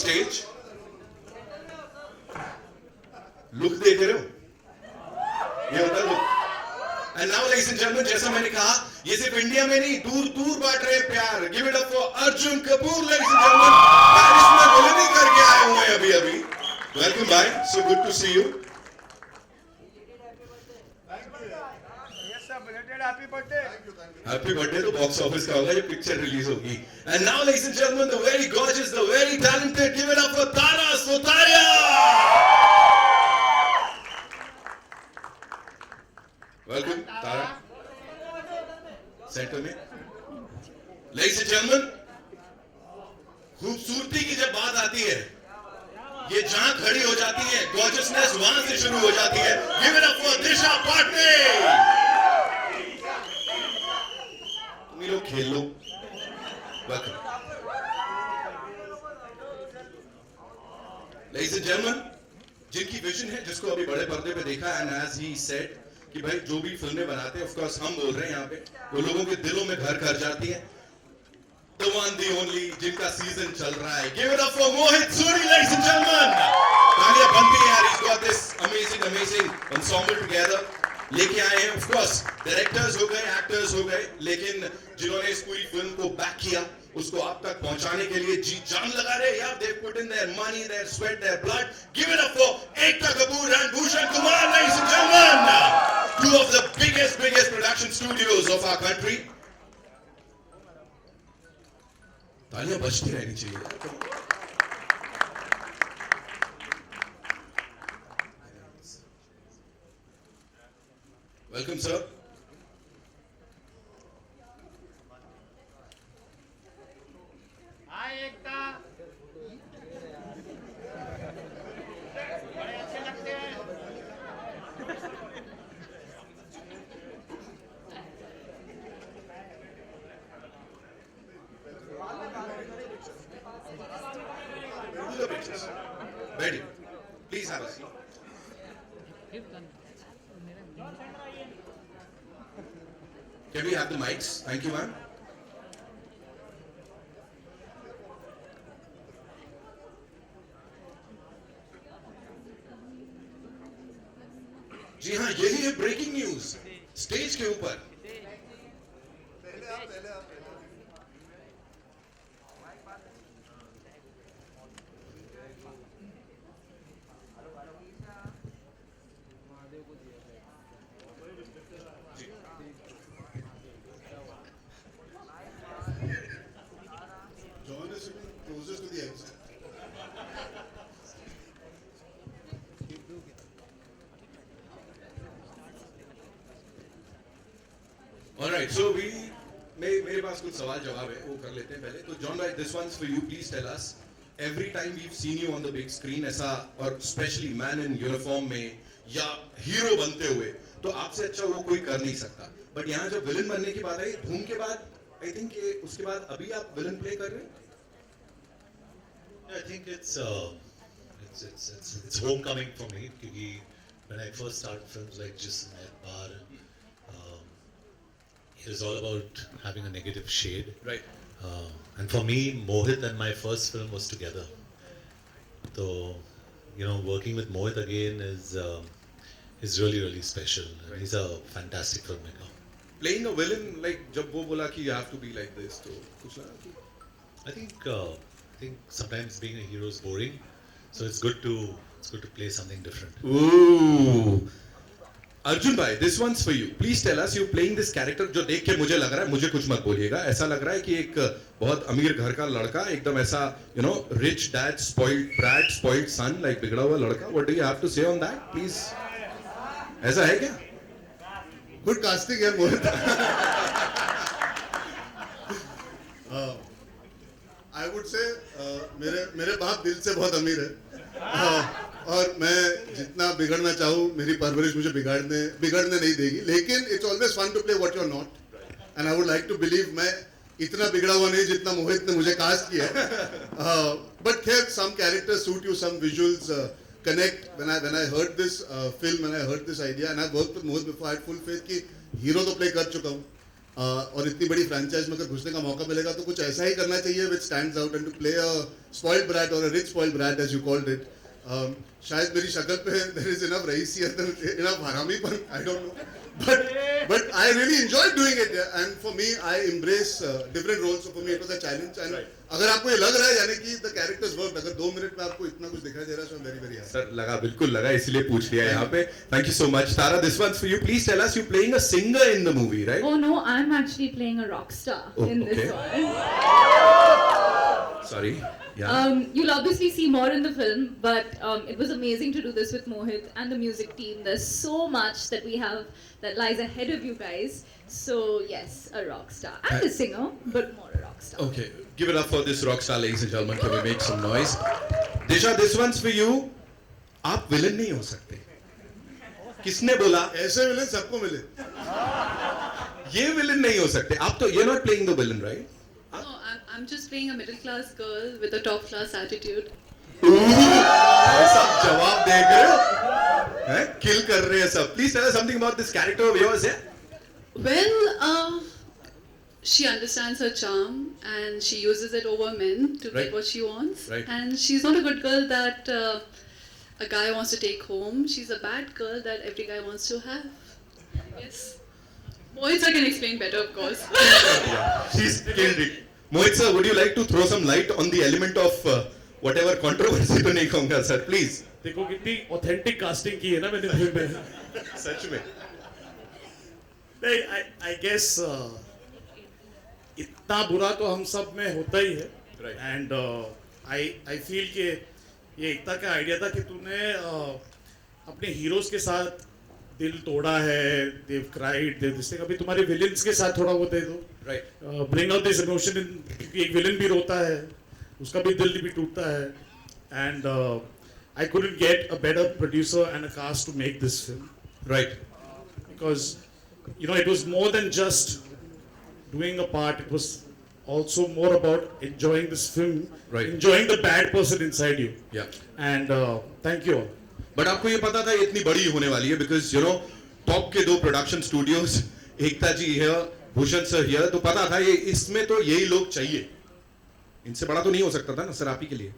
stage. Look देख रहे हो? ये होता है look. And now, ladies and gentlemen, जैसा मैंने कहा, ये सिर्फ इंडिया में नहीं, दूर-दूर बांट रहे हैं प्यार. Give it up for Arjun Kapoor, ladies and gentlemen. Paris में विलेनी करके आए हुए हैं अभी. Welcome, bye. So good to see you. Happy birthday to box office का होगा, ये picture release होगी. And now, ladies and gentlemen, the very gorgeous, the very talented, give it up for Sutaria. Welcome, Tara. Center में. Ladies and gentlemen, खूबसूरती की जब बात आती है, ये जहां खड़ी हो जाती है, gorgeousness वहां से शुरू हो जाती है. Give it up for Disha Patani. तुम लोग खेल लो. Welcome. Ladies and gentlemen, जिनकी विजन है, जिसको अभी बड़े पर्दे पे देखा, and as he said, कि भाई जो भी फिल्में बनाते हैं, of course हम बोल रहे हैं यहाँ पे, वो लोगों के दिलों में घर कर जाती हैं. The one, the only, जिनका सीजन चल रहा है. Give it up for Mohit Suri, ladies and gentlemen. तालियां बनती हैं यार. He's got this amazing ensemble together. लेके आए हैं, of course, डायरेक्टर्स हो गए, एक्टर्स हो गए, लेकिन जिन्होंने इस पूरी फिल्म को बैक किया, उसको आप तक पहुंचाने के लिए जी जान लगा रहे हैं. They put in their money, their sweat, their blood. Give it up for Ekta Kapoor and Bhushan Kumar, ladies and gentlemen. Two of the biggest production studios of our country. तालियां बजती रहनी चाहिए. Welcome, sir. Hi, Ekta. बड़े अच्छे लगते हैं. Ready? Please have a seat. Can we have the mics? Thank you, ma'am. जी हाँ, यही है ब्रेकिंग न्यूज स्टेज के ऊपर. John is sitting closest to the exit. All right, so मेरे पास कुछ सवाल जवाब है, वो कर लेते हैं पहले. तो John भाई, this one's for you. Please tell us. Every time we've seen you on the big screen, ऐसा और especially man in uniform में या हीरो बनते हुए, तो आपसे अच्छा वो कोई कर नहीं सकता. बट यहाँ जब विलन बनने की बात आई, धूम के बाद, I think उसके बाद अभी आप विलन प्ले कर रहे हैं. I think it's homecoming for me क्योंकि when I first started films like Jism Bar, it was all about having a negative shade. Right. And for me, Mohit and my first film was together. So, working with Mohit again is really special. Right. He's a fantastic filmmaker. Playing a villain, like जब वो बोला कि you have to be like this, तो कुछ लगा कि I think sometimes being a hero is boring, so it's good to play something different. Ooh. Arjun bhai, this one's for you. Please tell us, you're playing this character जो देख के मुझे लग रहा है, मुझे कुछ मत बोलिएगा, ऐसा लग रहा है कि एक बहुत अमीर घर का लड़का, एकदम ऐसा, rich dad, spoiled brat, spoiled son, like बिगड़ा हुआ लड़का. What do you have to say on that, please? ऐसा है क्या? Good casting है मोहित. I would say मेरे बाप दिल से बहुत अमीर है. और मैं जितना बिगड़ना चाहूँ, मेरी परवरिश मुझे बिगड़ने नहीं देगी. लेकिन it's always fun to play what you're not. And I would like to believe मैं इतना बिगड़ा हुआ नहीं जितना मोहित ने मुझे कास्ट किया है. But here some characters suit you, some visuals connect. When I heard this film, when I heard this idea, and I worked with Mohit before, I had full faith कि hero तो play कर चुका हूँ. और इतनी बड़ी franchise में अगर घुसने का मौका मिलेगा तो कुछ ऐसा ही करना चाहिए which stands out and to play a spoiled brat और a rich spoiled brat as you called it. शायद मेरी शक्ल पे देयर इज इनफ रईसियत, इनफ हरामीपन, I don't know, but I really enjoyed doing it, and for me I embrace different roles, so for me it was a challenge. And अगर आपको ये लग रहा है यानी कि the characters worked, अगर 2 मिनट में आपको इतना कुछ दिखाई दे रहा है, so I'm very very happy. Sir लगा, बिल्कुल लगा, इसलिए पूछ लिया यहाँ पे. Thank you so much. Tara, this one's for you. Please tell us, you're playing a singer in the movie, right? Oh no, I'm actually playing a rock star in this one. Sorry. Yeah. You'll obviously see more in the film, but it was amazing to do this with Mohit and the music team. There's so much that we have that lies ahead of you guys. So yes, a rock star. I'm a singer, but more a rock star. Okay, give it up for this rock star, ladies and gentlemen. Can we make some noise? Disha, this one's for you. आप villain नहीं हो सकते. किसने बोला? ऐसे villain सबको मिले. ये विलन नहीं हो सकते. आप तो you're not playing the villain, right? No, I'm just playing a middle class girl with a top class attitude. सब जवाब दे गए हैं, किल कर रहे हैं सब. Please tell us something about this character of yours. Well, she understands her charm and she uses it over men to Right. get what she wants. Right. And she's not a good girl that a guy wants to take home. She's a bad girl that every guy wants to have. Yes. Boys, I can explain better, of course. She's killed it. Mohit sir, would you like to throw some light on the element of whatever controversy तो नहीं कहूँगा sir, please. देखो कितनी authentic casting की है ना मैंने film में. सच में. नहीं, I guess इतना बुरा तो हम सब में होता ही है. Right. And I feel कि ये एकता का आइडिया था कि तूने अपने हीरोज के साथ दिल तोड़ा है, they've cried, they've this thing. अभी तुम्हारे विलेन्स के साथ थोड़ा वो दे दो. Right. Bring out this emotion in, क्योंकि एक विलेन भी रोता है, उसका भी दिल भी टूटता है. And I couldn't get a better producer and a cast to make this film. Right. Because it was more than just doing a part. It was also more about enjoying this film, Right. enjoying the bad person inside you. Yeah. And thank you all. But आपको ये पता था ये इतनी बड़ी होने वाली है, बिकॉज टॉप के 2 production studios, Ekta ji here, Bhushan sir here, तो पता था ये इसमें तो यही लोग चाहिए. इनसे बड़ा तो नहीं हो सकता था ना सर आप ही के लिए.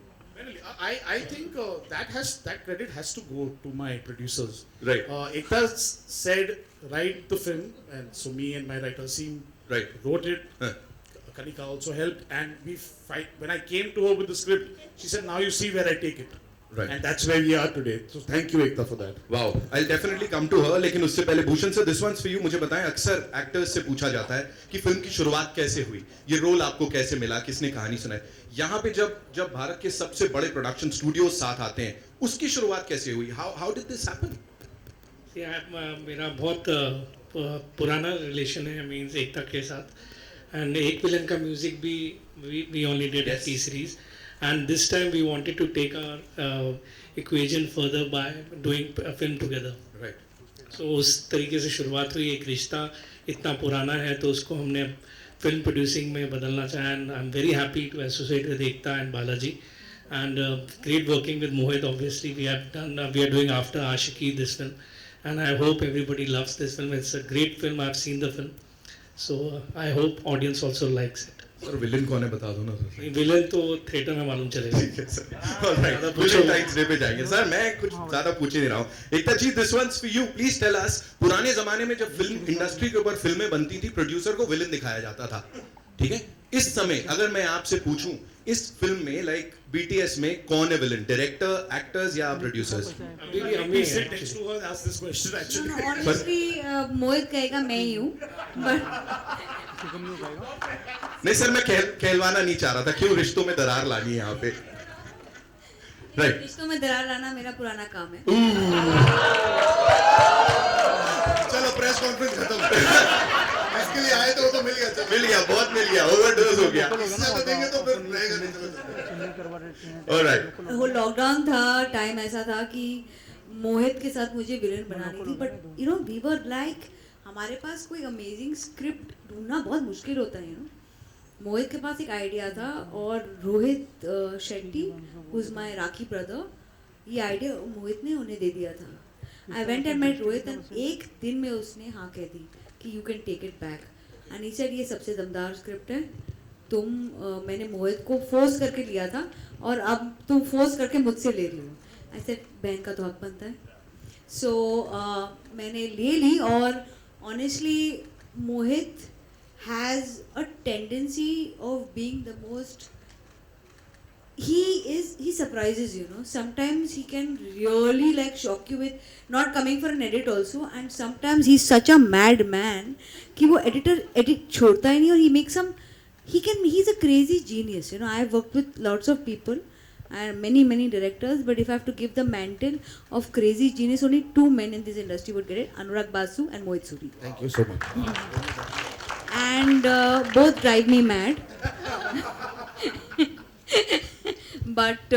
I think that credit has to go to my producers. Right. Ekta said write the film, and so me and my writer team Right. wrote it. Huh. Kanika also helped, and when I came to her with the script, she said, "Now you see where I take it." Right. And that's where we are today. So thank you, Ekta, for that. Wow, I'll definitely come to her. लेकिन उससे पहले Bhushan sir, this one's for you. मुझे बताएं, अक्सर actors से पूछा जाता है कि फिल्म की शुरुआत कैसे हुई, ये रोल आपको कैसे मिला, किसने कहानी सुनाई. यहाँ पे जब भारत के सबसे बड़े प्रोडक्शन स्टूडियोज साथ आते हैं, उसकी शुरुआत कैसे हुई? How did this happen? मेरा बहुत पुराना रिलेशन है मीन्स एकता के साथ. एंड एक विलन का म्यूजिक भी we only did a T-series. And this time we wanted to take our equation further by doing a film together. Right. So उस तरीके से शुरुआत हुई. एक रिश्ता इतना पुराना है तो उसको हमने फिल्म प्रोड्यूसिंग में बदलना चाहा. And I'm very happy to associate with Ekta and Balaji. And great working with Mohit. Obviously we are doing After Ashiki this film. And I hope everybody loves this film. It's a great film. I've seen the film. So I hope audience also likes it. Sir villain कौन है बता दो ना sir. Villain तो theatre में मालूम चलेगा. ठीक है सर. ऑलराइट, वैलेंटाइंस डे पे जाएंगे सर. मैं कुछ ज्यादा पूछ ही नहीं रहा हूँ. Ekta ji, this one's for you. Please tell us, पुराने जमाने में जब फिल्म इंडस्ट्री के ऊपर फिल्में बनती थी, प्रोड्यूसर को विलन दिखाया जाता था, ठीक है. इस समय अगर मैं आपसे पूछूं, इस फिल्म में लाइक BTS में कौन है विलन, डायरेक्टर, एक्टर्स या producers? We sit next to her and ask this question actually. Honestly, मोहित कहेगा मैं ही हूँ, नहीं सर, मैं कहलवाना नहीं चाह रहा था. क्यों रिश्तों में दरार लानी है यहाँ पे? राइट. रिश्तों में दरार लाना मेरा पुराना काम है. चलो प्रेस कॉन्फ्रेंस खत्म. इसके लिए आए तो मिल गया. मिल गया, बहुत मिल गया, ओवरडोज हो गया. इससे देंगे तो फिर रहेगा नहीं. चलो. ऑलराइट. वो लॉकडाउन था, टाइम ऐसा था कि मोहित के साथ मुझे विलेन बनानी थी, बट वी वर लाइक, हमारे पास कोई अमेजिंग स्क्रिप्ट ढूंढना बहुत मुश्किल होता है. मोहित के पास एक आइडिया था और Rohit Shetty, who is my Rakhi brother, ये आइडिया मोहित ने उन्हें दे दिया था. I went and met Rohit and एक दिन में उसने हाँ कह दी कि you can take it back. And he said ये सबसे दमदार स्क्रिप्ट है, मैंने मोहित को फोर्स करके लिया था और अब तुम फोर्स करके मुझसे ले रही हो. आई सेड बहन का तो हक बनता है. सो मैंने ले ली और honestly Mohit has a tendency of being the most, he surprises, you know. Sometimes he can really like shock you with not coming for an edit also, and sometimes he's such a mad man कि वो edit छोड़ता ही नहीं और he makes some, he's a crazy genius, you know. I have worked with lots of people and many directors, but if I have to give the mantle of crazy genius, only two men in this industry would get it: Anurag Basu and Mohit Suri. Thank you so much. And both drive me mad. But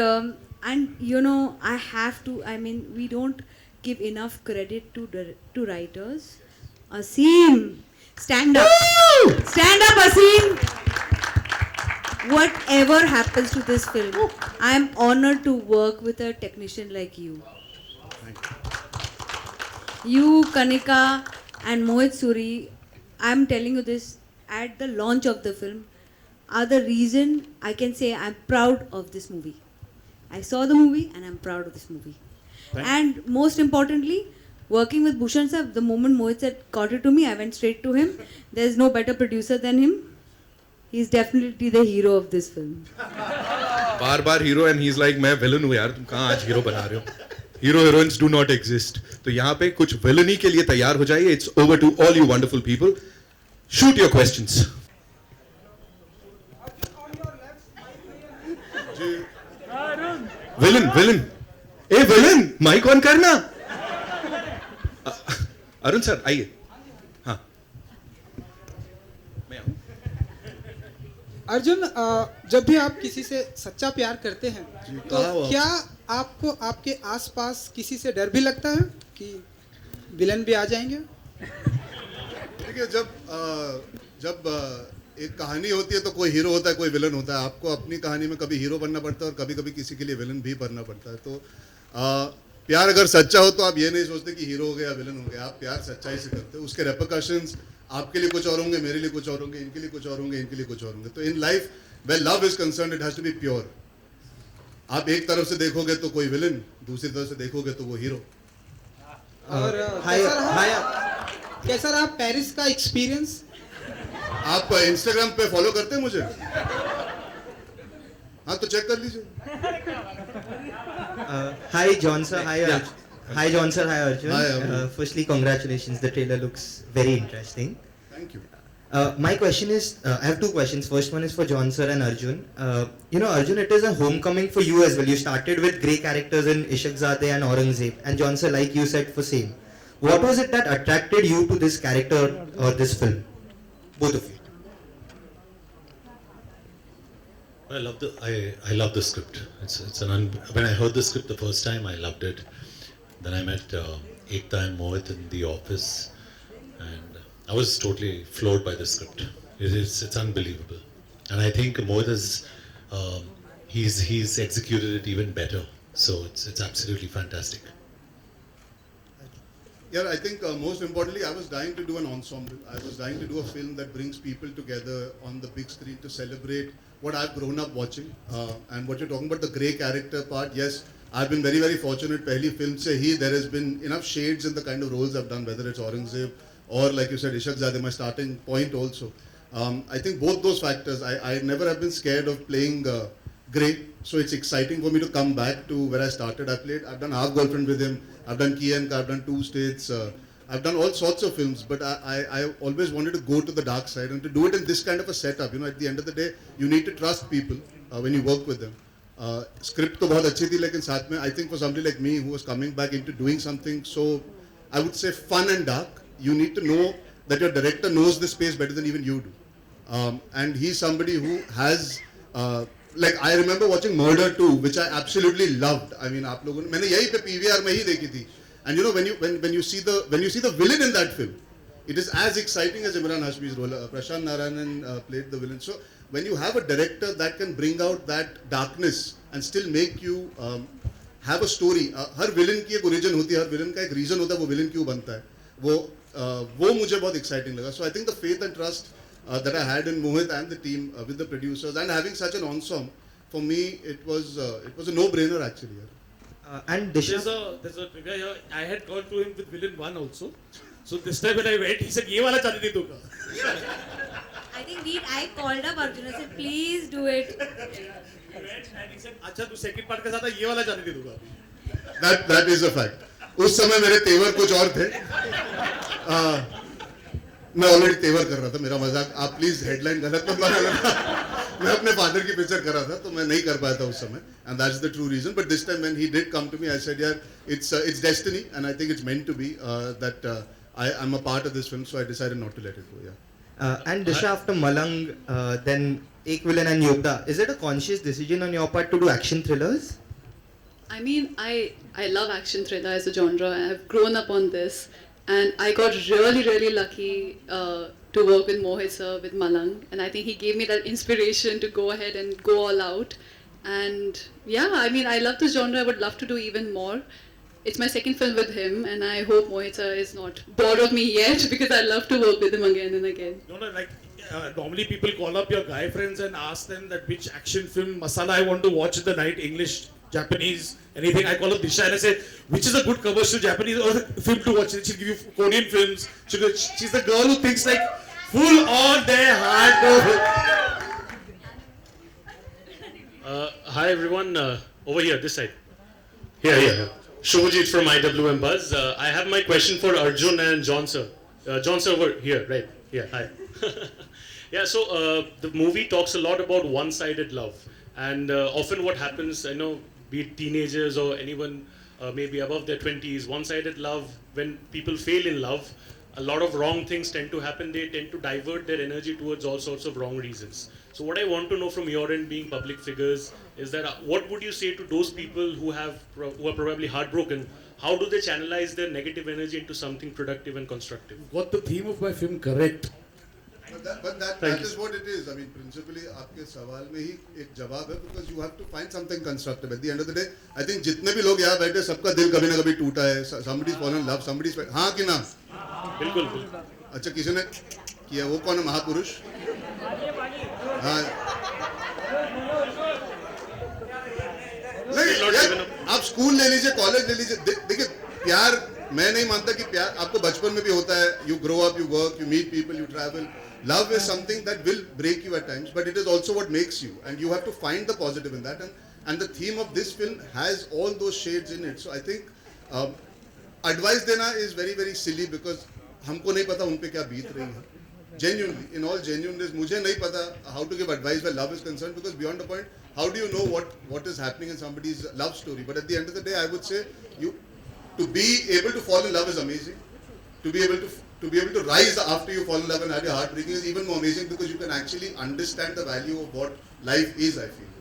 and you know, I have to, I mean, we don't give enough credit to writers. Asim, stand up. Stand up, Asim. Whatever happens to this film, I am honored to work with a technician like you. You, Kanika and Mohit Suri, I am telling you this, at the launch of the film, are the reason I can say I'm proud of this movie. I saw the movie and I'm proud of this movie. And most importantly, working with Bhushan sir, the moment Mohit said, got it to me, I went straight to him. There's no better producer than him. He's definitely the hero of this film. Bar hero and he's like मैं villain हूँ यार, तुम कहाँ आज hero बना रहे हो? Hero heroines do not exist. तो यहाँ पे कुछ villainy के लिए तैयार हो जाइए. It's over to all you wonderful people. Shoot your questions. Villain a villain mic on करना. अरुण सर आइए. हाँ मैं आऊं. अर्जुन, जब भी आप किसी से सच्चा प्यार करते हैं तो क्या आपको आपके आसपास किसी से डर भी लगता है कि विलन भी आ जाएंगे? देखिए, जब एक कहानी होती है तो कोई हीरो होता है, कोई विलन होता है. आपको अपनी कहानी में कभी हीरो बनना पड़ता है और कभी कभी किसी के लिए विलन भी बनना पड़ता है. तो प्यार अगर सच्चा हो तो आप ये नहीं सोचते कि हीरो हो गया विलन हो गया. आप प्यार सच्चाई से करते हो. उसके रेपरकशंस आपके लिए कुछ और होंगे, मेरे लिए कुछ और होंगे, इनके लिए कुछ और होंगे, इनके लिए कुछ और होंगे. तो in life where love is concern, it has to be pure. आप एक तरफ से देखोगे तो कोई विलन, दूसरी तरफ से देखोगे तो वो हीरो. और कैसा रहा पेरिस का एक्सपीरियंस? आप इंस्टाग्राम पे फॉलो करते हैं मुझे? हाँ तो चेक कर लीजिए. Hi John sir, hi John sir, hi Arjun. Hi, firstly, congratulations. The trailer looks very interesting. Thank you. My question is, I have two questions. First one is for John sir and Arjun. You know, Arjun, it is a homecoming for you as well. You started with grey characters in Ishaqzadeh and Aurangzeb, and John sir, like you said, for same. What was it that attracted you to this character or this film? Both of you. I love the script. When I heard the script the first time, I loved it. Then I met Ekta and Mohit in the office, and I was totally floored by the script. It's unbelievable, and I think Mohit has he's executed it even better. So it's absolutely fantastic. Yeah, I think most importantly, I was dying to do an ensemble. I was dying to do a film that brings people together on the big screen to celebrate what I've grown up watching. And what you're talking about, the grey character part, yes, I've been very, very fortunate. Pehli film se hi, there has been enough shades in the kind of roles I've done, whether it's Aurangzeb or, like you said, Ishaqzadeh, my starting point also. I think both those factors, I never have been scared of playing grey. So it's exciting for me to come back to where I started. I've done Half Girlfriend with him. I've done Key and Ka, I've done Two States. I've done all sorts of films, but I always wanted to go to the dark side and to do it in this kind of a setup. You know, at the end of the day, you need to trust people when you work with them. Script to bahut achhi thi, lekin saath mein, I think for somebody like me who was coming back into doing something so, I would say, fun and dark, you need to know that your director knows the space better than even you do. And he's somebody who has, like I remember watching Murder 2, which I absolutely loved. I mean, आप लोगों ने, मैंने यही पे PVR में ही देखी थी. And you know, when you see the villain in that film, it is as exciting as Imran Hashmi's role. Prashant Narayanan played the villain. So when you have a director that can bring out that darkness and still make you have a story, her villain की एक origin होती है, हर villain का एक reason होता है वो villain क्यों बनता है, वो मुझे बहुत exciting लगा. So I think the faith and trust that I had in Mohit and the team with the producers, and having such an ensemble, for me it was a no-brainer actually. And Disha, there's a trivia here. I had gone to him with villain 1 also. So this time when I went, he said, "ये वाला चांदी दे दूँगा." I think I called up Arjun. I said, please do it. And he said, "अच्छा तू second part के साथ ये वाला चांदी दे दूँगा." That is a fact. उस समय मेरे तेवर कुछ और थे. मैं ऑलरेडी तेवर कर रहा था. मेरा मजाक आप प्लीज हेडलाइन गलत मत बनाना. मैं अपने फादर की पिक्चर कर रहा था तो मैं नहीं कर पाया था उस समय. And that's the true reason. But this time when he did come to me, I said, "Yeah, it's destiny, and I think it's meant to be that I'm a part of this film." So I decided not to let it go. Yeah. and Disha, after Malang, then Ek Villain and Yodha, is it a conscious decision on your part to do action thrillers? I mean, I love action thriller as a genre. I've grown up on this, and I got really lucky to work with Mohit sir with Malang, and I think he gave me that inspiration to go ahead and go all out. And yeah, I mean, I love this genre. I would love to do even more. It's my second film with him, and I hope Mohit sir is not bored of me yet because I love to work with him again and again. No, like normally people call up your guy friends and ask them that which action film masala I want to watch in the night, English, Japanese, anything. I call up Disha and I say, which is a good commercial Japanese or film to watch? She'll give you Korean films. She's the girl who thinks like full on their heart. Hi everyone, over here, this side. Here. Shobhajit from IWM Buzz. I have my question for Arjun and John sir. John sir over here, right? Yeah, hi. Yeah, so the movie talks a lot about one-sided love. And often what happens, I know, be it teenagers or anyone maybe above their 20s, one-sided love, when people fail in love, a lot of wrong things tend to happen. They tend to divert their energy towards all sorts of wrong reasons. So what I want to know from your end, being public figures, is that what would you say to those people who are probably heartbroken? How do they channelize their negative energy into something productive and constructive? Got the theme of my film correct. But that is what it is. I mean, principally, आपके सवाल में ही एक जवाब है, because you have to find something constructive. At the end of the day, I think जितने भी लोग यहाँ बैठे, सबका दिल कभी ना कभी टूटा है. Somebody's fallen in love, somebody's हाँ कि ना? बिल्कुल. अच्छा किसी ने किया, वो कौन है महापुरुष? हाँ. नहीं, आप स्कूल ले लीजिए, कॉलेज ले लीजिए. देखिए, प्यार मैं नहीं मानता कि प्यार आपको बचपन में भी होता है. You grow up, you work, you meet people, you travel. Love is something that will break you at times, but it is also what makes you, and you have to find the positive in that. And the theme of this film has all those shades in it. So I think advice देना is very silly, because हमको नहीं पता उन पे क्या बीत रही है. Genuinely, in all genuineness, मुझे नहीं पता how to give advice where love is concerned, because beyond the point, how do you know what is happening in somebody's love story? But at the end of the day, I would say to be able to fall in love is amazing. To be able to rise after you fall in love and have your heart breaking is even more amazing, because you can actually understand the value of what life is. I feel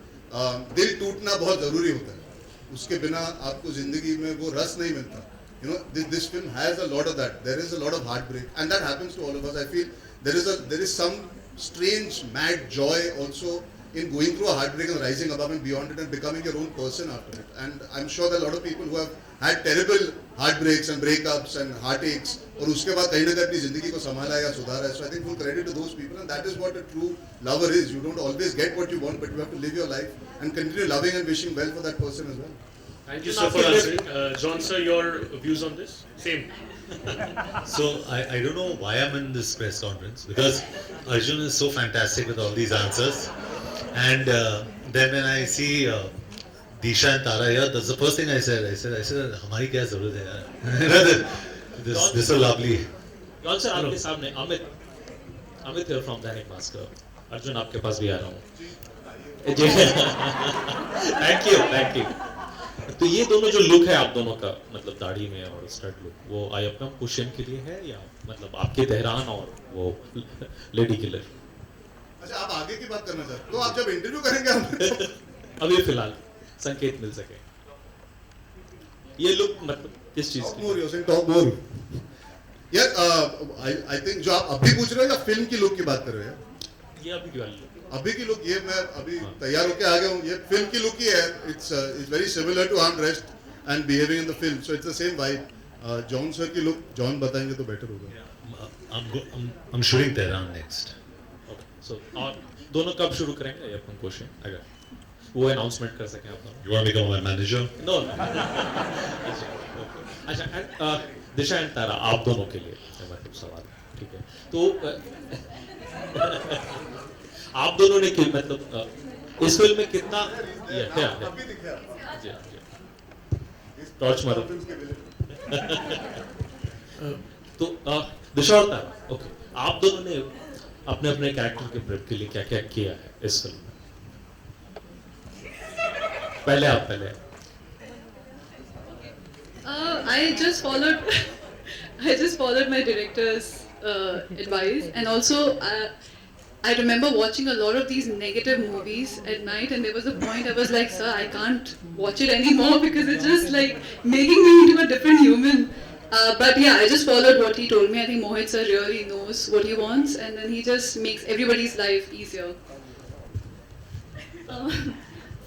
दिल टूटना बहुत जरूरी होता है. उसके बिना आपको जिंदगी में वो रस नहीं मिलता. You know, this film has a lot of that. There is a lot of heartbreak, and that happens to all of us. I feel there is some strange mad joy also in going through a heartbreak and rising above and beyond it and becoming your own person after it. And I'm sure that a lot of people who have had terrible heartbreaks and breakups and heartaches, और उसके बाद कहीं ना कहीं अपनी जिंदगी को संभाला या सुधारा है. So I think full credit to those people, and that is what a true lover is. You don't always get what you want, but you have to live your life and continue loving and wishing well for that person as well. Thank you so for answering. John sir, your views on this? Same. So I don't know why I'm in this press conference, because Arjun is so fantastic with all these answers, and then when I see Disha and Tara here, that's the first thing I said. I said हमारी क्या ज़रूरत है यार? This is lovely. John sir, आपके सामने Amit here from Dainik Bhaskar. Arjun आपके पास भी आ रहा हूँ. Thank you. तो ये दोनों जो लुक है आप दोनों का, मतलब दाढ़ी में और स्टड लुक, वो आई अपना कुशन के लिए है या मतलब आपके तेहरान और वो लेडी किलर? अच्छा, आप आगे की बात करना चाहते हो? तो आप जब इंटरव्यू करेंगे अभी फिलहाल संकेत मिल सके. ये लुक मतलब किस चीज की? टॉप मोर यार. आई थिंक जो आप अभी पूछ रहे हो या फिल्म की लुक की बात कर रहे हो? ये अभी की वाली लुक. अभी की लुक, ये मैं अभी तैयार होके आ गया हूँ. ये फिल्म की लुक ही है. It's very similar to arm rest and behaving in the film. So it's the same vibe. John sir की लुक जॉन बताएंगे तो बेटर होगा. I'm shooting Tehran next. सो और दोनों कब शुरू करेंगे ये अपन क्वेश्चन अगर वो अनाउंसमेंट कर सकें आप You want to become my manager? No अच्छा and, दिशा एंड तारा आप दोनों के लिए मतलब सवाल ठीक है तो आप दोनों ने मतलब इस फिल्म में कितना टॉर्च मारो तो दिशा और तारा ओके आप दोनों ने अपने अपने कैरेक्टर के प्रेप के लिए क्या क्या किया है इस फिल्म में पहले आप I just followed my director's advice, and also I remember watching a lot of these negative movies at night, and there was a point I was like, sir, I can't watch it anymore because it's just like making me into a different human. But yeah, I just followed what he told me. I think Mohit sir really knows what he wants, and then he just makes everybody's life easier.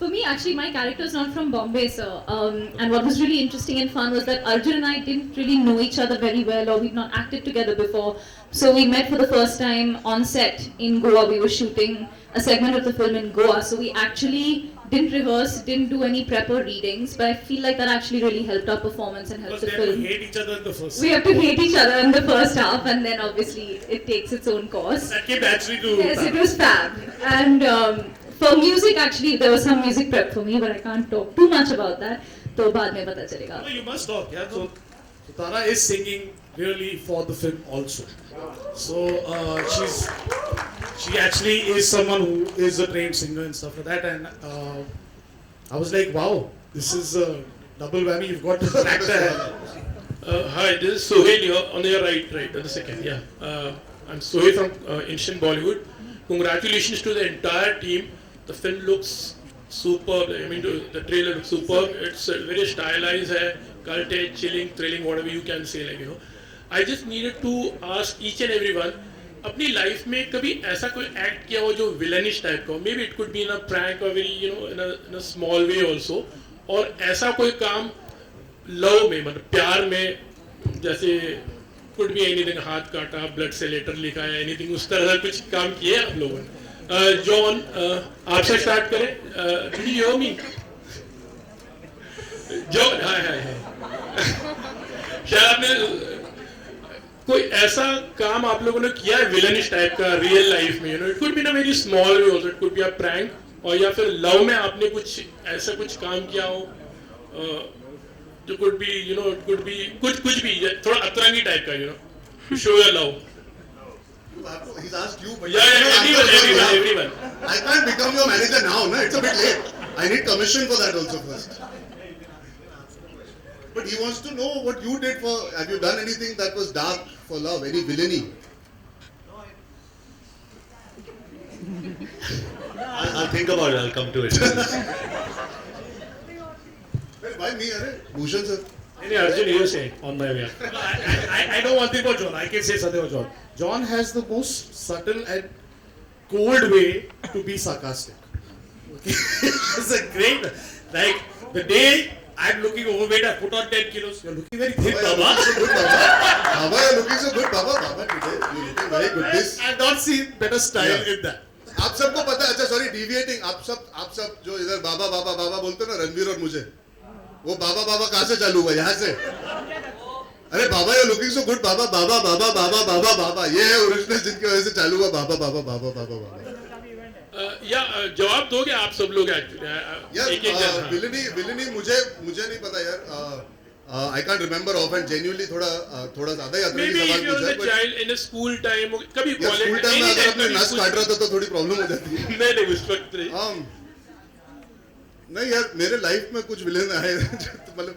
For me, actually, my character is not from Bombay, sir. And what was really interesting and fun was that Arjun and I didn't really know each other very well, or we'd not acted together before. So we met for the first time on set in Goa. We were shooting a segment of the film in Goa. So we actually didn't rehearse, didn't do any prep or readings, but I feel like that actually really helped our performance and helped the film. We have to hate each other in the first. We have to hate each other in the first half, and then obviously it takes its own course. That came naturally to. Yes, it was fab. And for music, actually, there was some music prep for me, but I can't talk too much about that. So, बाद में पता चलेगा. No, you must talk, yeah. So, Sutaria is singing really for the film also. So, she actually is someone who is a trained singer and stuff like that. And I was like, wow, this is a double whammy. You've got an actor. Hi, this is Sohail here on your right, on the second, yeah. I'm Sohail from Indian Bollywood. Congratulations to the entire team. The film looks superb. I mean, the trailer looks superb. It's very stylized, cult, chilling, thrilling, whatever you can say, like, you know. I just needed to ask each and everyone, अपनी life में कभी ऐसा कोई act किया हो जो villainish type का हो, may be it could be in a prank और very you know in a small way also, और ऐसा कोई काम लव में मतलब प्यार में जैसे कुड बी एनीथिंग, हाथ काटा, ब्लड से लेटर लिखा है, एनीथिंग उस तरह का कुछ काम किए आप लोगों ने. जॉन आपसे स्टार्ट करें. Do you hear me? John, hi hi hi. शायद आपने कोई ऐसा काम आप लोगों ने किया है विलनिश टाइप का रियल लाइफ में, you know, it could be in a very small way also, it could be a prank, और या फिर लव में आपने कुछ ऐसा कुछ काम किया हो जो could be you know, it could B कुछ भी थोड़ा अतरंगी टाइप का, you know, show your love. He's asked you, but yeah, everyone. I can't become your manager now, no? It's a bit late. I need commission for that also first. But he wants to know what you did for. Have you done anything that was dark for love? Any villainy? I'll think about it. I'll come to it. Why me, Are? Bhushan sir. Arjun, you say on my way. I know one thing about John. I can say something about John. John has the most subtle and cold way to be sarcastic. Okay? It's a great, like the day I'm looking overweight, I put on 10 kilos. You're looking very thin, Baba. Baba, you're looking so good, Baba. Baba, today you're looking very good. This. I've not seen better style in that. आप सबको पता है, अच्छा sorry deviating, आप सब जो इधर बाबा बाबा बाबा बोलते हो ना, रणवीर और मुझे, वो बाबा बाबा कहाँ से चालू हुआ? यहाँ से. अरे बाबा you're looking so good, बाबा बाबा बाबा बाबा बाबा बाबा, ये है ओरिजिनल जिनकी वजह से चालू हुआ बाबा बाबा बाबा बाबा बाबा. या जवाब दोगे आप सब लोग एक्चुअली? विलनी मुझे नहीं पता यार. I can't remember offhand. Genuinely थोड़ा ज़्यादा याद नहीं सवाल पूछा. Maybe if you child in a school time, कभी कॉलेज स्कूल टाइम में अगर अपने नस काट रहा था तो थोड़ी प्रॉब्लम हो जाती है. नहीं उस वक्त नहीं यार, मेरे लाइफ में कुछ विलेन आए मतलब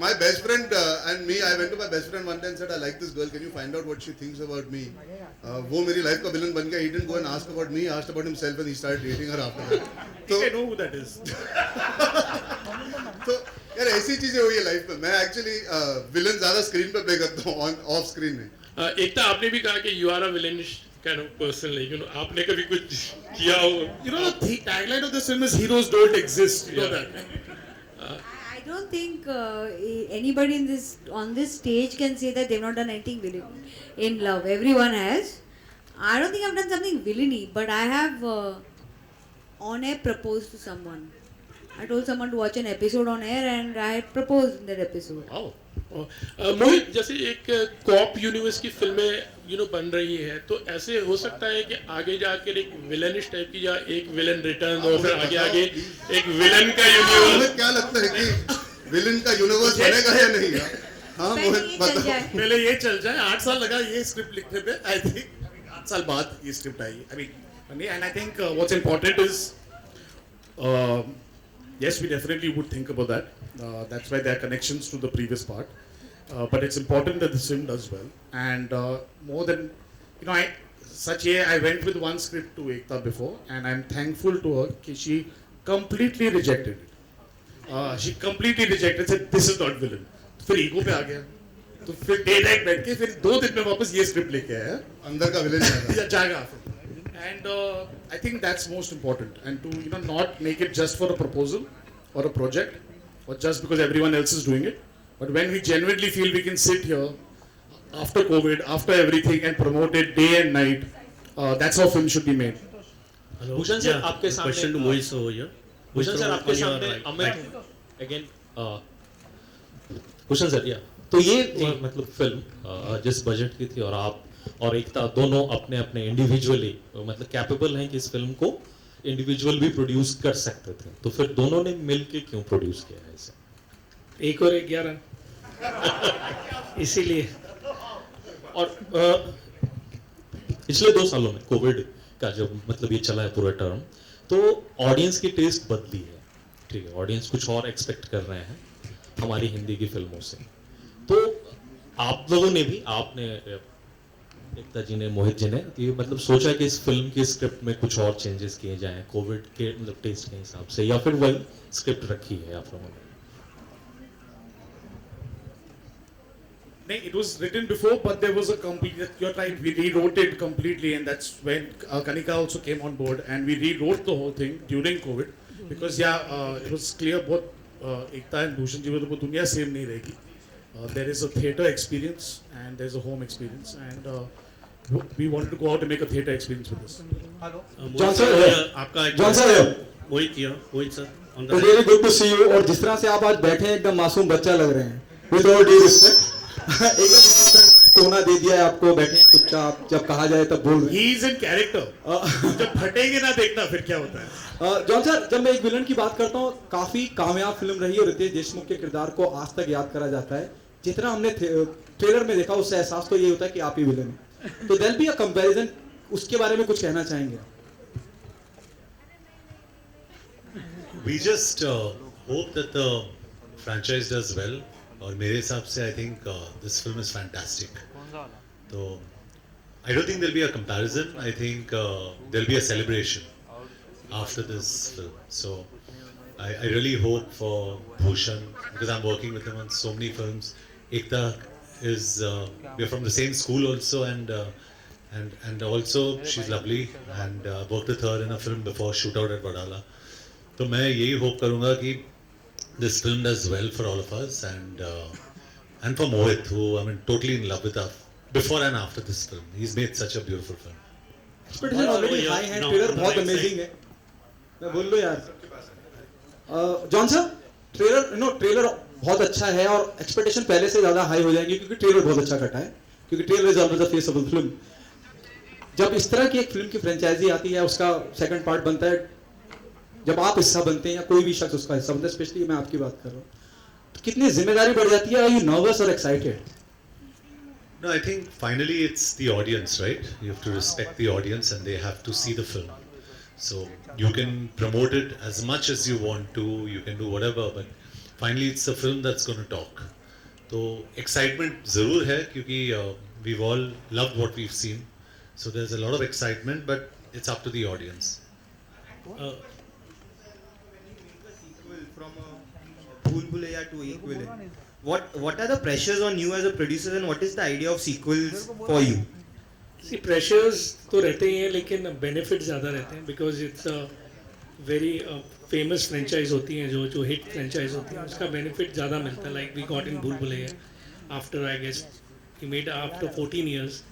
my best friend and me, I went to my best friend one day and said, I like this girl, can you find out what she thinks about me? वो मेरी लाइफ का villain बन गया. He didn't go and ask about me, he asked about himself and he started dating her after that. So I know who that is. तो यार ऐसी चीजें हुई है लाइफ में. मैं एक्चुअली विलन ज्यादा स्क्रीन पे प्ले करता हूँ, ऑन ऑफ स्क्रीन में. एक तो आपने भी कहा कि you are a villainish kind of person, like, you know, आपने कभी कुछ किया हो? You know, the tagline of this film is heroes don't exist. You know that. I don't think anybody on this stage can say that they've not done anything in love. Everyone has. I don't think I've done something villainy, but I have on air proposed to someone. I told someone to watch an episode on air and I had proposed in that episode. मोहित, जैसे एक cop universe की फिल्में बन रही है, तो ऐसे हो सकता है कि आगे जाकर एक विलेनिश टाइप की या एक विलन रिटर्न और फिर आगे आगे एक विलन का यूनिवर्स. क्या लगता है कि विलन का यूनिवर्स बनेगा या नहीं? हाँ मोहित बताओ. पहले ये चल जाए. 8 साल लगा ये स्क्रिप्ट लिखने पे. आई थिंक 8 साल बाद ये script I. I mean and I think what's important is yes, we definitely would think about that. That's why there are connections to the previous part. But it's important that the film does well. And more than, I went with one script to Ekta before, and I'm thankful to her that she completely rejected it. She completely rejected, said, this is not villain. फिर ego पे आ गया. तो फिर day night बैठ के फिर 2 दिन में वापस ये स्क्रिप्ट लेके आया. अंदर का विलेन जाएगा. And I think that's most important, and to not make it just for a proposal or a project or just because everyone else is doing it, but when we genuinely feel we can sit here after COVID, after everything, and promote it day and night, that's how film should be made. Bhushan sir आपके सामने question to Mohit over here. Bhushan sir आपके सामने Amit again Bhushan sir या तो ये मतलब film जिस budget की थी और आप और एकता दोनों अपने अपने इंडिविजुअली मतलब कैपेबल हैं कि इस फिल्म को इंडिविजुअल भी प्रोड्यूस कर सकते थे, तो फिर दोनों ने मिलके क्यों प्रोड्यूस किया है इसे? 1 और 1 11 इसीलिए. और पिछले 2 सालों में कोविड का जब मतलब ये चला है पूरा टर्म, तो ऑडियंस की टेस्ट बदली है. ठीक है, ऑडियंस कुछ और एक्सपेक्ट कर रहे हैं हमारी हिंदी की फिल्मों से. तो आप लोगों ने भी, आपने एकता जी ने, मोहित जी ने ये मतलब सोचा कि इस फिल्म की स्क्रिप्ट में कुछ और चेंजेस किए जाएं कोविड के मतलब टेस्ट के हिसाब से, या फिर वही स्क्रिप्ट रखी है आप लोगों ने? नहीं, it was written before, but there was a complete. You're right. We rewrote it completely, and that's when Kanika also came on board, and we rewrote the whole thing during COVID, because it was clear both Ekta and Bhushan ji वो दुनिया same नहीं रहेगी. There is a theatre experience and there's a home experience, and we wanted to go out and make a theatre experience with this. Hello. John sir, आपका John sir, Mohit sir. It's really good to see you. और जिस तरह से आप आज बैठे हैं एकदम मासूम बच्चा लग रहे हैं. With all due respect, एकदम कोना दे दिया है आपको, बैठे चुपचाप, जब कहा जाए तब बोल रहे हैं. He is in character. जब फटेंगे ना देखना फिर क्या होता है. जॉन सर, जब मैं एक विलन की बात करता हूँ, काफी कामयाब फिल्म रही है. रितेश देशमुख के किरदार को आज तक याद करा जाता है. जितना हमने ट्रेलर में देखा उससे एहसास तो ये होता है कि आप ही विलन हैं. तो देयर बी अ कंपैरिजन, उसके बारे में कुछ कहना चाहेंगे? We just hope that the franchise does well. और मेरे हिसाब से I think this film is fantastic. तो I don't think there'll be a comparison. I think there'll be a celebration after this film. So I really hope for Bhushan, because I'm working with him on so many films. Ekta is we're from the same school also, and also she's lovely, and worked with her in a film before, Shootout at Vadala. तो मैं यही hope करूँगा कि this film does well for all of us, and for Mohit, who I'm totally in love with her before and after this film. He's made such a beautiful film. Expectation already high है, trailer बहुत amazing है. मैं बोल लो यार. John sir, trailer बहुत अच्छा है और एक्सपेक्टेशन पहले से ज़्यादा हाई हो जाएंगे क्योंकि ट्रेलर बहुत अच्छा कटा है, क्योंकि trailer is always the face of the film. जब इस तरह की एक फिल्म की फ्रेंचाइजी आती है, उसका सेकंड पार्ट बनता है, जब आप हिस्सा बनते हैं या कोई भी शख्स उसका हिस्सा बनता है, स्पेशली मैं आपकी बात कर रहा हूँ, तो कितनी जिम्मेदारी बढ़ जाती है? आर यू नर्वस और excited? No, I think finally it's the audience, right? You have to respect the audience and they have to see the film. So you can promote it as much as you want to, you can do whatever, but finally it's the film that's going to talk. So excitement ज़रूर है क्योंकि we've all loved what we've seen. So there's a lot of excitement, but it's up to the audience. From a Bhool Bhulaiya to Ek Villain, what are the pressures on you as a producer, and what is the idea of sequels for you? See, pressures तो रहते ही हैं, लेकिन benefits ज़्यादा रहते हैं, because it's a very famous franchise होती हैं, जो hit franchise होती है, उसका benefit ज़्यादा मिलता है. Like we got in Bhool Bhulaiya after, I guess, he made after 14 years,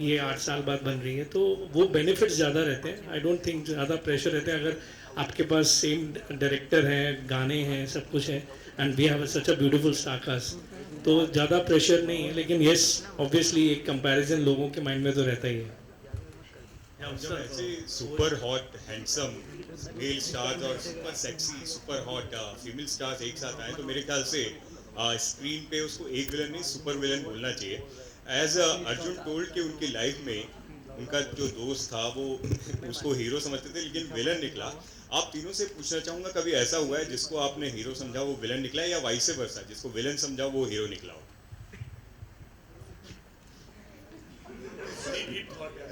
ये 8 साल बाद बन रही है, तो वो बेनिफिट्स ज़्यादा रहते हैं. आई डोंट थिंक ज़्यादा प्रेशर रहते हैं अगर आपके पास सेम डायरेक्टर है, गाने हैं, सब कुछ है, and we have such a beautiful star cast, तो ज़्यादा प्रेशर नहीं है. लेकिन येस, ऑब्वियसली एक कंपैरिजन लोगों के माइंड में तो रहता ही है. जब ऐसे super hot handsome male stars और super sexy super hot female stars एक साथ आए तो मेरे ख्याल से स्क्रीन पे उसको एक विलन नहीं सुपर विलन बोलना चाहिए. एज अर्जुन टोल्ड कि उनकी लाइफ में उनका जो दोस्त था वो उसको हीरो समझते थे लेकिन विलन निकला. आप तीनों से पूछना चाहूँगा कभी ऐसा हुआ है जिसको आपने हीरो समझा वो विलन निकला या वाइस वर्सा जिसको विलन समझा वो हीरो निकला हो?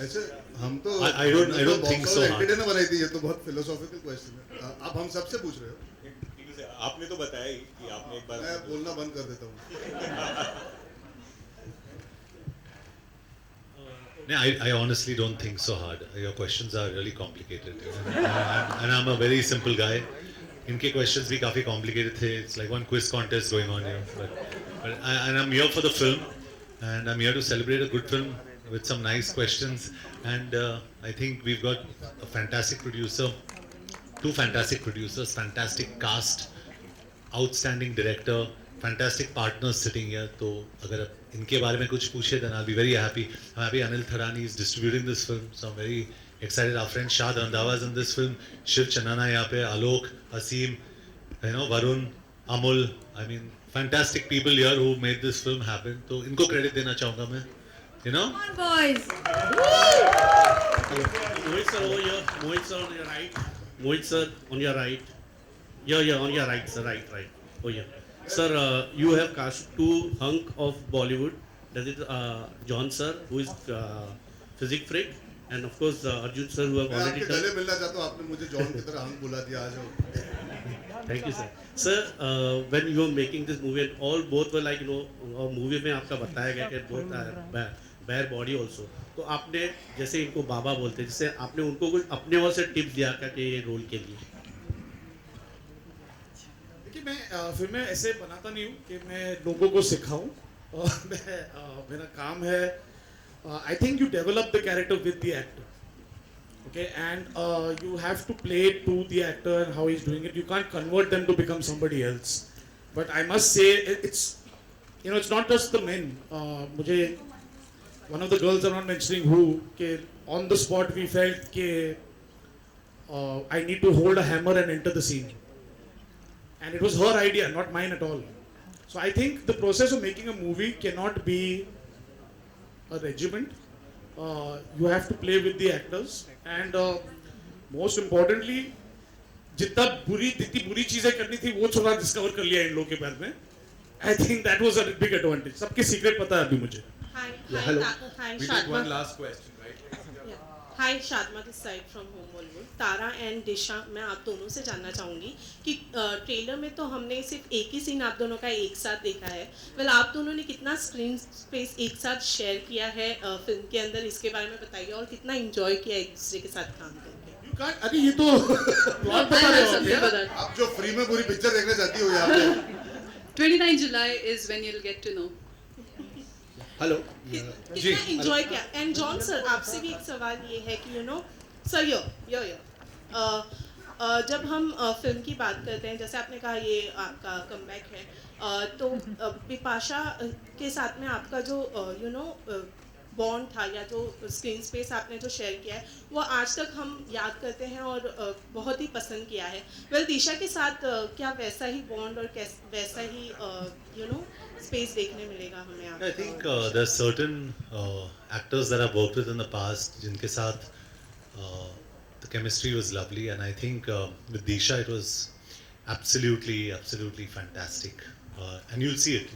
ऐसे हम तो I don't think so. एंटीडे ने बनाई थी, ये तो बहुत फिलोसॉफिकल क्वेश्चन है. आप हम सबसे पूछ रहे हो. आपने तो बताया ही कि आपने एक बार. मैं बोलना बंद कर देता हूँ. No, I honestly don't think so hard. Your questions are really complicated, and I'm a very simple guy. इनके questions भी काफी complicated थे. It's like one quiz contest going on here. And I'm here for the film, and I'm here to celebrate a good film with some nice questions. And I think we've got a fantastic producer, two fantastic producers, fantastic cast, outstanding director, fantastic partners sitting here. तो अगर आप इनके बारे में कुछ पूछे then I'll be very happy. I'm happy Anil Tharani is distributing this film, so I'm very excited. Our friend Shad Randhawa is in this film, Shiv Chanana यहाँ पे, Alok, Asim, Varun, Amul. I mean, fantastic people here who made this film happen. तो इनको credit देना चाहूँगा मैं. Come on, boys. Mohit sir over here. Mohit sir on your right. Mohit sir on your right. Yeah, on your right, sir. Right. Oh yeah. Sir, you have cast two hunk of Bollywood. That is John sir, who is physics freak, and of course Arjun sir, who have मैं already आपके done. गले मिलना चाहता हूँ. आपने मुझे John की तरह हंग बुला दिया. आ जाओ. Thank you, sir. Sir, when you were making this movie, and both were like movie में आपका बताया गया कि both bare body also. तो आपने जैसे इनको बाबा बोलते हैं, जैसे आपने उनको कुछ अपने ओर से टिप्स दिया क्या कि ये रोल के लिए? देखिए मैं फिल्में ऐसे बनाता नहीं हूँ कि मैं लोगों को सिखाऊं. मेरा काम है I think you develop the character with the actor. Okay, and you have to play to the actor and how he's doing it. You can't convert them to become somebody else. But I must say, it's not just the men. मुझे one of the girls, I'm not mentioning who, कि on the spot we felt कि I need to hold a hammer and enter the scene. And it was her idea, not mine at all. So I think the process of making a movie cannot be a regiment. You have to play with the actors. And most importantly, जितनी बुरी चीजें करनी थी वो थोड़ा discover कर लिया इन लोगों के बारे में. I think that was a big advantage. सबके सीक्रेट पता है अभी मुझे. Hi, We take one last question, right? Hi, Shadma this side from Home Bollywood. Tara and Disha, मैं आप दोनों से जानना चाहूँगी कि ट्रेलर में तो हमने सिर्फ एक ही सीन आप दोनों का एक साथ देखा है. वेल आप दोनों ने कितना स्क्रीन स्पेस एक साथ शेयर किया है फिल्म के अंदर, इसके बारे में बताइए, और कितना एंजॉय किया एक दूसरे के साथ काम करके. अरे ये तो प्लॉट बता रहे हो आप जो फ्री में पूरी पिक्चर देखना चाहती हो यहाँ पे. 29 July is when you'll get to know. Hello. कितना एंजॉय किया. एंड जॉन सर, आपसे भी एक सवाल ये है कि सर जब हम फिल्म की बात करते हैं, जैसे आपने कहा ये आपका कमबैक है, तो बिपाशा के साथ में आपका जो बॉन्ड था या जो स्क्रीन स्पेस आपने जो शेयर किया है वो आज तक हम याद करते हैं और बहुत ही पसंद किया है. वेल दिशा के साथ क्या वैसा ही बॉन्ड और वैसा ही स्पेस देखने मिलेगा हमें? I think there's certain actors that I've worked with in the past जिनके साथ the chemistry was lovely, and I think with Disha it was absolutely fantastic, and you'll see it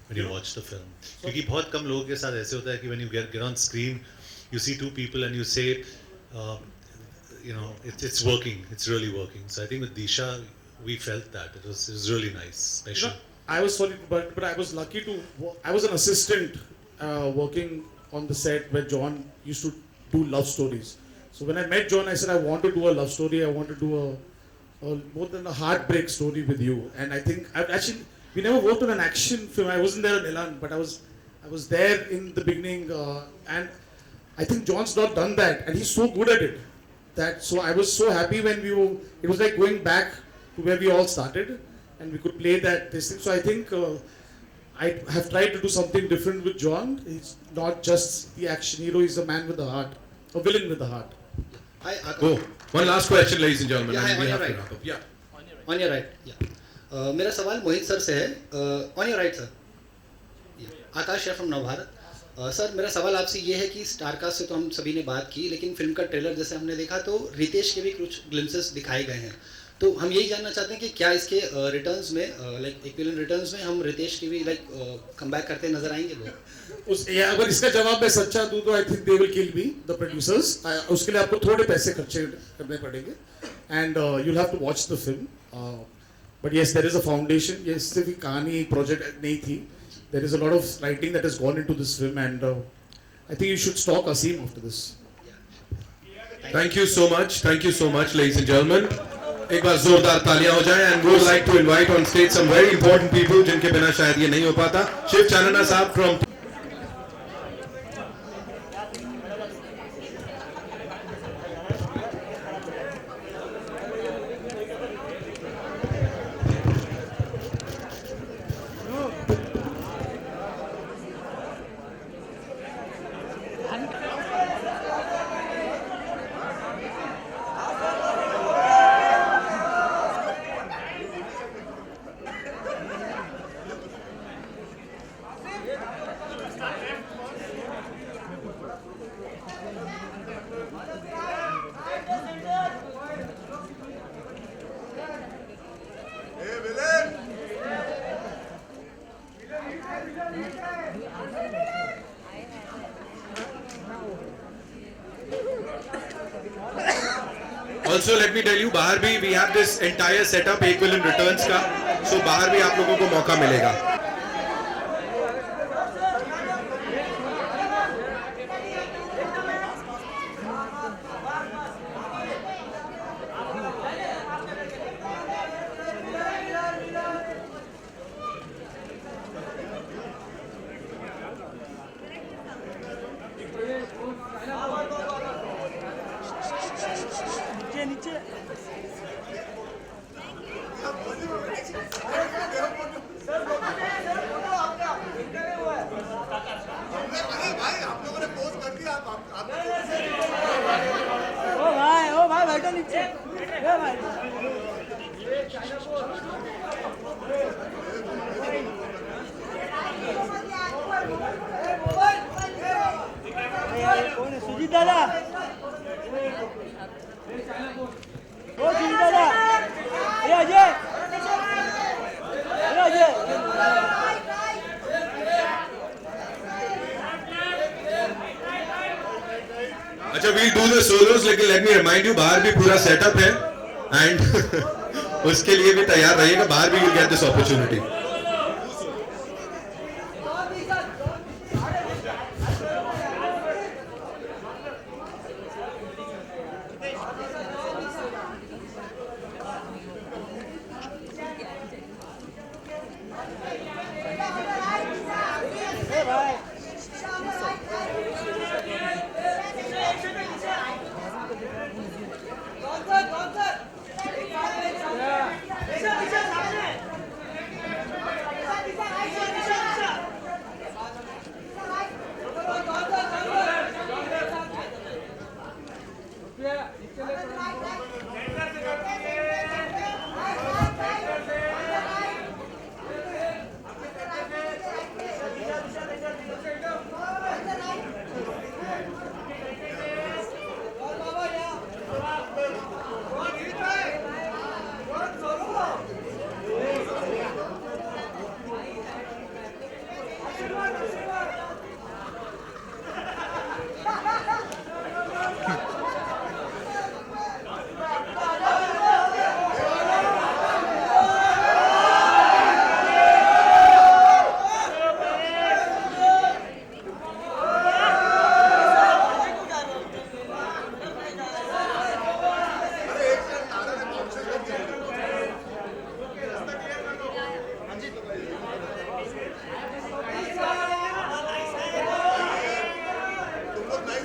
when you watch the film. क्योंकि बहुत कम लोगों के साथ ऐसे होता है कि when you get on screen you see two people and you say it's working, it's really working. So I think with Disha we felt that it was really nice, special. I was sorry, but I was lucky to. I was an assistant working on the set where John used to do love stories. So when I met John, I said I want to do a love story. I want to do a more than a heartbreak story with you. And I think we never worked on an action film. I wasn't there in Elan, but I was I was there in the beginning, and I think John's not done that, and he's so good at it. That so I was so happy when it was like going back to where we all started, and we could play this thing. So I think I have tried to do something different with John. He's not just the action hero; he's a man with a heart, a villain with a heart. Oh, one last question, ladies and gentlemen. Yeah, and we on have your to right. wrap up. Yeah. On your right. Yeah. मेरा सवाल मोहित sir से है. On your right, sir. आकाश है from Navbharat. Sir मेरा सवाल आपसे ये है कि स्टारकास्ट से तो हम सभी ने बात की, लेकिन फिल्म का ट्रेलर जैसे हमने देखा तो रितेश के भी कुछ ग्लिम्सेस दिखाए गए हैं. तो हम यही जानना चाहते हैं कि क्या इसके रिटर्न्स में लाइक इक्विवेलेंट रिटर्न्स में हम रितेश के भी लाइक कमबैक करते नजर आएंगे लोग. अगर इसका जवाब मैं सच्चा दूं तो I think they will kill me the producers. उसके लिए आपको थोड़े पैसे खर्चे करने पड़ेंगे, and you have to watch the film. But yes there is a foundation. ये सिर्फ एक कहानी प्रोजेक्ट नहीं थी. There is a lot of writing that has gone into this film, and I think you should stalk Asim after this. Thank you so much. Thank you so much, ladies and gentlemen. एक बार जोरदार तालियां हो जाएं, and would like to invite on stage some very important people जिनके बिना शायद ये नहीं हो पाता. शिव चानना साहब from Also, let me tell you, बाहर भी we have this entire setup एक विलन रिटर्न्स का, so बाहर भी आप लोगों को मौका मिलेगा. अच्छा, we'll do the solos, लेकिन let me remind you, बाहर भी पूरा setup है, and उसके लिए भी तैयार रहिएगा. बाहर भी you'll get this opportunity.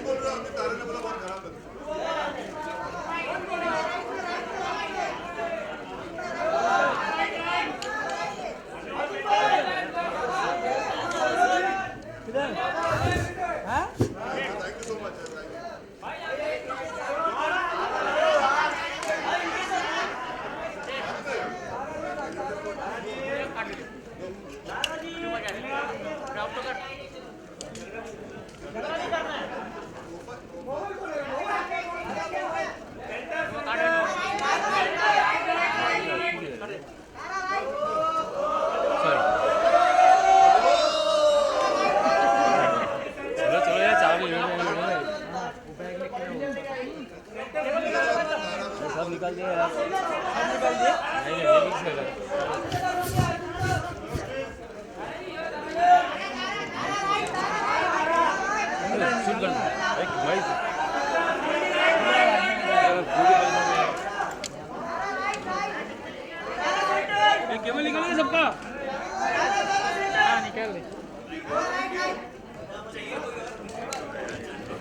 बोल रहे हो, अपने तारे ने बोला बहुत खराब लग थैंक यू सो मच। सब निकाल दिया यार, सब निकाल दिया। नहीं ये मिक्स कर शूट करना एक भाई केवल निकल गया सबका। हाँ निकाल दे।